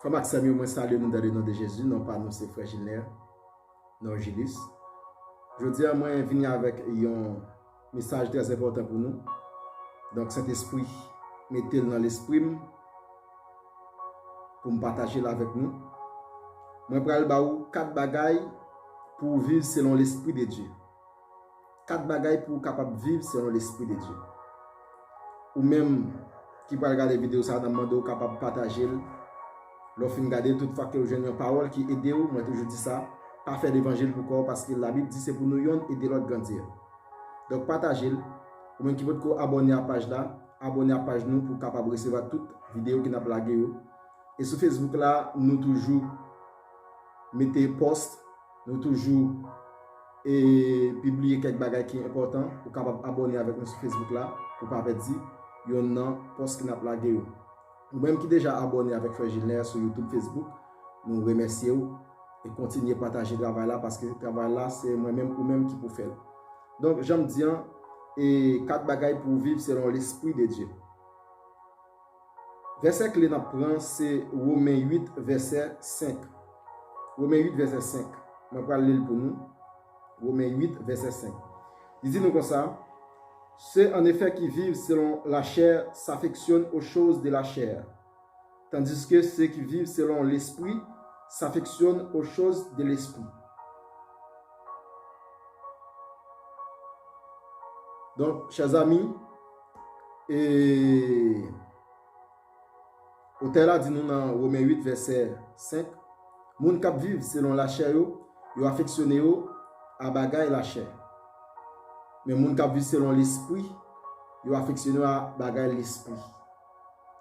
Comme Axel, moi salue nous dans le nom de Jésus, non pas nous, c'est frère Gilner, non Gilles. Je dis à moi, venir avec un message très important pour nous. Donc, cet esprit, mettez-le dans l'esprit pour me partager avec nous. Moi, je vais vous 4 bagailles pour vivre selon l'esprit de Dieu. 4 bagailles pour capable vivre selon l'esprit de Dieu. Ou même qui va regarder la vidéo, ça va demander capable de partager. Lorsque vous regardez, toutefois que vous avez une parole qui aide vous, moi toujours dis ça, pas faire l'évangile pour quoi, parce que la Bible dit c'est pour nous aider l'autre grandir. Donc partagez-le. Ou même qui veut abonner à la page là, abonner à la page nous pour capable recevoir toute vidéo qui n'a pas lagué. Et sur Facebook là, nous toujours mettez post, nous toujours et publier quelques bagages qui sont importants pour capable abonner avec nous sur Facebook là pour pas perdre il y a un post qui n'a pas lagué. Ou même qui déjà abonné avec Frère Gilner sur YouTube, Facebook, nous remercions et continuez à partager le travail là parce que le travail là c'est moi-même ou même qui peut faire. Donc j'aime dire et 4 bagailles pour vivre selon l'esprit de Dieu. Verset clé nous prend c'est Romains 8 verset 5. Romains 8 verset 5. Je vais lire pour nous. Romains 8 verset 5. Il dit nous comme ça. Ceux en effet qui vivent selon la chair s'affectionnent aux choses de la chair, tandis que ceux qui vivent selon l'esprit s'affectionnent aux choses de l'esprit. Donc, chers amis, et au tel là dit nous dans Romains 8 verset 5, moun k'ap vivent selon la chair yo affectionné à bagay la chair. Mais moun k'ap vivent selon l'esprit, yo affectionné à bagay l'esprit.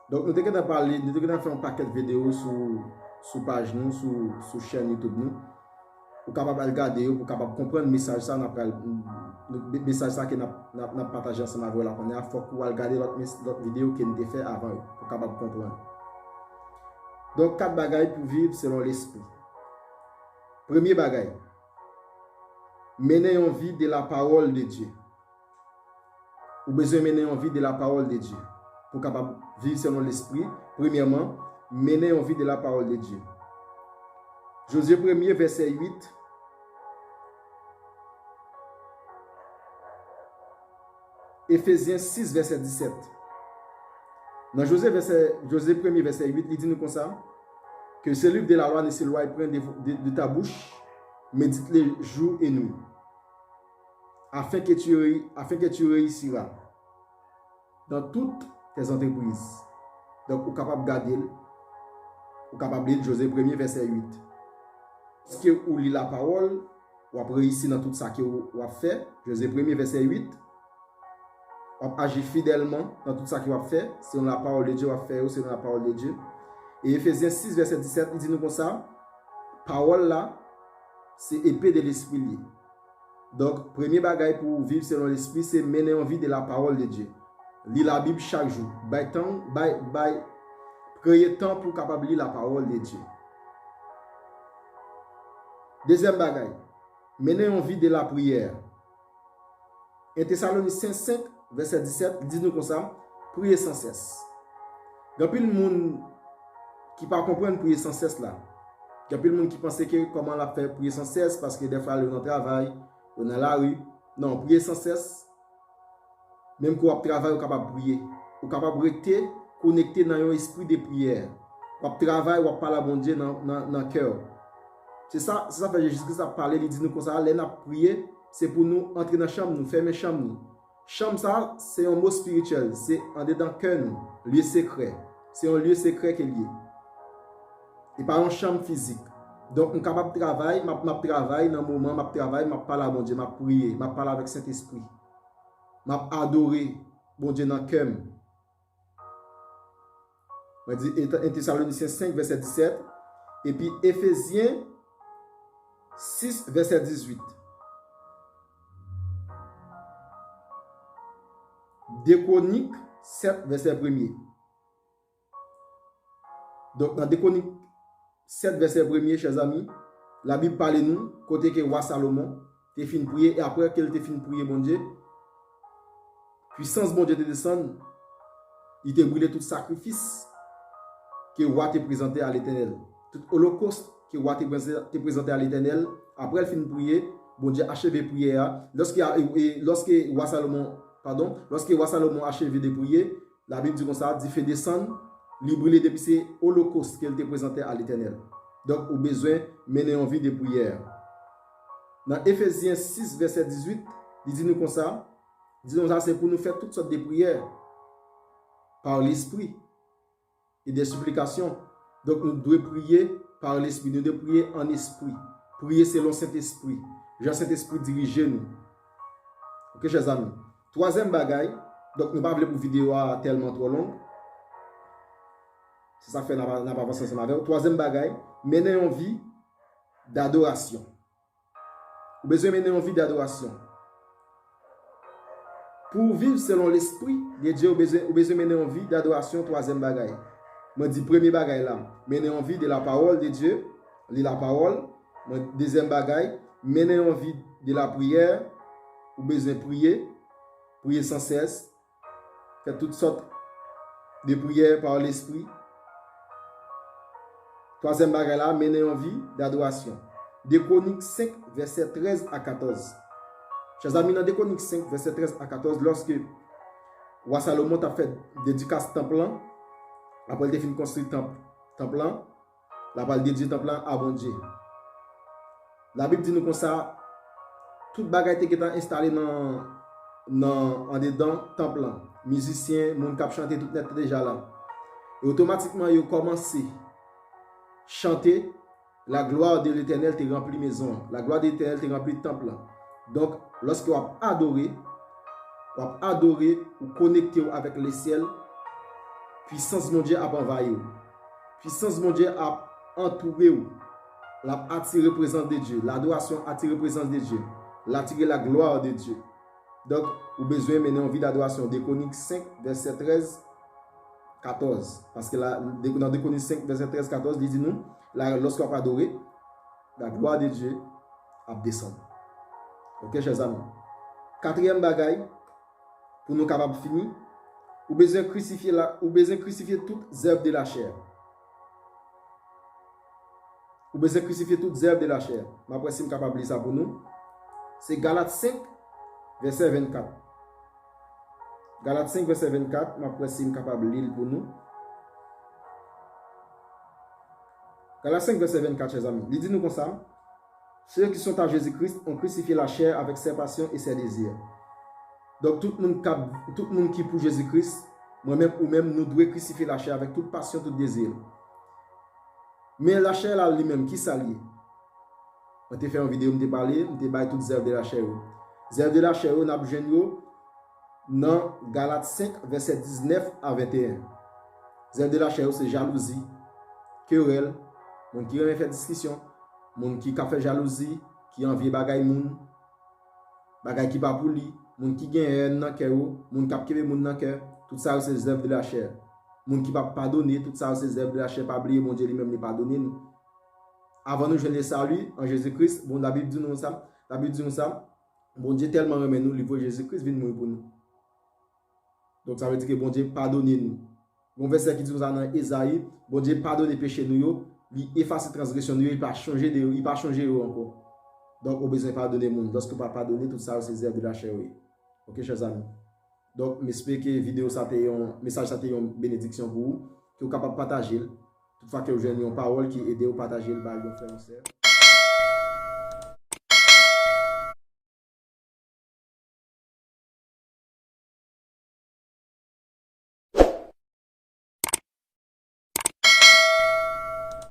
Donc nous devons parler, nous devons faire un paquet de vidéos sur page nous, sur chaîne YouTube nous, pour capable regarder, pour capable comprendre le message ça, le message ça que n'a partagé ensemble avec la première fois, pour regarder l'autre vidéo que nous avons fait avant, pour capable comprendre. Donc 4 bagailles pour vivre selon l'esprit. Premier bagaille, mener en vie de la parole de Dieu. Ou besoin mener en vie de la parole de Dieu. Pour capable vivre selon l'esprit, premièrement, mener en vie de la parole de Dieu. Josué 1er, verset 8. Éphésiens 6, verset 17. Dans Josué 1er, verset 8, il dit nous comme ça, que ce livre de la loi ne s'éloigne point de ta bouche, médite-le jour et nuit, afin que tu réussiras dans toutes tes entreprises. Donc, vous êtes capable de garder, vous êtes capable de lire Josué 1er, verset 8. Parce que vous lisez la parole, vous avez réussi dans tout ça que vous avez fait. Josué 1er, verset 8. Vous agissez fidèlement dans tout ça que vous avez fait. Selon la parole de Dieu, vous avez fait, selon la parole de Dieu. Et Éphésiens 6, verset 17, il dit nous comme ça, parole là, c'est épée de l'esprit lié. Donc, premier bagage pour vivre selon l'esprit, c'est mener en vie de la parole de Dieu. Lire la Bible chaque jour. Créer temps pour capable lire la parole de Dieu. Deuxième bagage, mener en vie de la prière. 1 Thessaloniciens 5, verset 17, il dit nous comme ça, prier sans cesse. Il y a plus de monde qui ne comprend pas prier sans cesse là. Il y a plus de monde qui pense que comment la faire prier sans cesse parce que des fois, on est dans le travail, on est dans la rue. Non, prier sans cesse. Même quand on travaille, on est capable de prier. On est capable de rester connecté dans un esprit de prière. On travaille, on parle à bon Dieu dans le cœur. C'est ça que Jésus-Christ a parlé, il dit nous comme ça, là, on a prié, c'est pour nous entrer dans la chambre, nous fermer la chambre. Chambre, ça, c'est un mot spirituel, c'est en dedans le cœur, lieu secret. C'est un lieu secret qui est lié. Et pas une chambre physique. Donc, on est capable de travailler, je travaille dans le moment, je travaille, je parle à mon Dieu, je prie, je parle avec Saint-Esprit. Je adore mon Dieu dans le cœur. Je dis 1 Thessaloniciens 5, verset 17. Et puis Éphésiens 6, verset 18. 2 Chroniques 7, verset 1er. Donc, dans 2 Chroniques 7, verset 1er, chers amis, la Bible parle de nous, côté que roi Salomon, te fin prier, et après qu'elle te fin prier, mon Dieu, puissance, mon Dieu, te descend, il te brûlé tout sacrifice. que roi te présenté à l'Éternel. Tout holocauste que roi te présenté à l'Éternel, après le fin de prier, bon Dieu achevé prière. Lorsque roi Salomon a achevé de prier, la Bible dit comme ça, dit fait descendre, li brûler depuis ces holocaustes qu'elle te présenté à l'Éternel. Donc, au besoin, mener en vie de prière. Dans Éphésiens 6, verset 18, il dit nous comme ça, c'est pour nous faire toutes sortes de prières par l'esprit et des supplications. Donc, nous devons prier par l'esprit, nous devons prier en esprit. Prier selon Saint-Esprit. Jean Saint-Esprit dirige nous. Ok, chers amis. Troisième bagaille, donc nous ne pouvons pas pour vidéo tellement trop longue. C'est ça fait n'a pas avancé ensemble avec. Troisième bagaille, mener en vie d'adoration. Vous besoin mener en vie d'adoration. Pour vivre selon l'esprit de Dieu, vous besoin mener en vie d'adoration. Troisième bagaille. Je dis premier bagaille là, mener en vie de la parole de Dieu, lire la parole. Deuxième bagaille, mener en vie de la prière. Vous besoin prier, prier sans cesse, faire toutes sortes de prières par l'esprit. Troisième bagaille là, mener en vie d'adoration. 2 Chroniques 5, verset 13 à 14. Chers amis, dans 2 Chroniques 5, verset 13 à 14, lorsque roi Salomon a fait dédicace temple, après il a fini de construire temple, la parole dédié temple à bon Dieu. La Bible dit nous comme ça, toute bagaille qui est installée en dedans temple, musiciens, monde qui chanter tout net déjà là. Et automatiquement, ils ont commencé à chanter. La gloire de l'Éternel te remplit maison. La gloire de l'Éternel te remplit temple. Donc, lorsque vous adorez ou connecté avec le ciel, puissance de Dieu a envahi. Puissance de Dieu a entouré. L'a attiré la présence de Dieu. L'adoration attire la présence de Dieu. L'attirer la gloire de Dieu. Donc, vous avez besoin de mener en vie d'adoration. 2 Chroniques 5, verset 13, 14. Parce que dans 2 Chroniques 5, verset 13, 14, il dit nous, lorsqu'on va adorer, la gloire de Dieu a descendu. Ok, chers amis. Quatrième bagaille, pour nous capables de finir, vous besoin crucifier toutes les œuvres de la chair. Vous besoin crucifier toutes les œuvres de la chair. Ma précise capable de lire ça pour nous. C'est Galates 5, verset 24. Galates 5, verset 24, ma précise capable de lire pour nous. Galates 5, verset 24, chers amis. Il dit nous comme ça. Ceux qui sont à Jésus-Christ ont crucifié la chair avec ses passions et ses désirs. Donc, tout le monde qui est pour Jésus-Christ, moi-même ou même, nous devons crucifier la chair avec toute passion, tout désir. Mais la chair là lui-même, qui s'allie? On t'a fait une vidéo, on t'a parlé, on t'a parlé toutes les œuvres de la chair. Les œuvres de la chair, on a besoin dans Galates 5, verset 19 à 21. Les œuvres de la chair, c'est jalousie, querelle, monde qui aime faire discussion, monde qui a fait jalousie, qui envie bagay moun, bagay qui pas pour lui, monde qui gagne haine dans cœur, monde qui a kebe moun dans cœur, tout ça c'est les œuvres de la chair. Monde qui pas pardonner, tout ça c'est les œuvres de la chair, pas oublier mon Dieu lui-même ne pardonner nous. Avant nous jeûner salut en Jésus-Christ, bon la Bible dit nous ça, bon Dieu tellement remet nous, le Jésus-Christ vient mourir pour nous. Donc ça veut dire que bon Dieu pardonne nous. Bon verset qui dit dans Ésaïe, bon Dieu pardonne les péchés nous, il efface les transgressions nous, il pas changer encore. Donc on besoin pardonner monde. Lorsque pas pardonner tout ça c'est œuvres de la chair. OK chers amis. Donc j'espère que vidéo ça été un message ça été une bénédiction pour vous, que vous capable partager. Toutefois que vous avez une parole qui aide à partager le frère et sœur.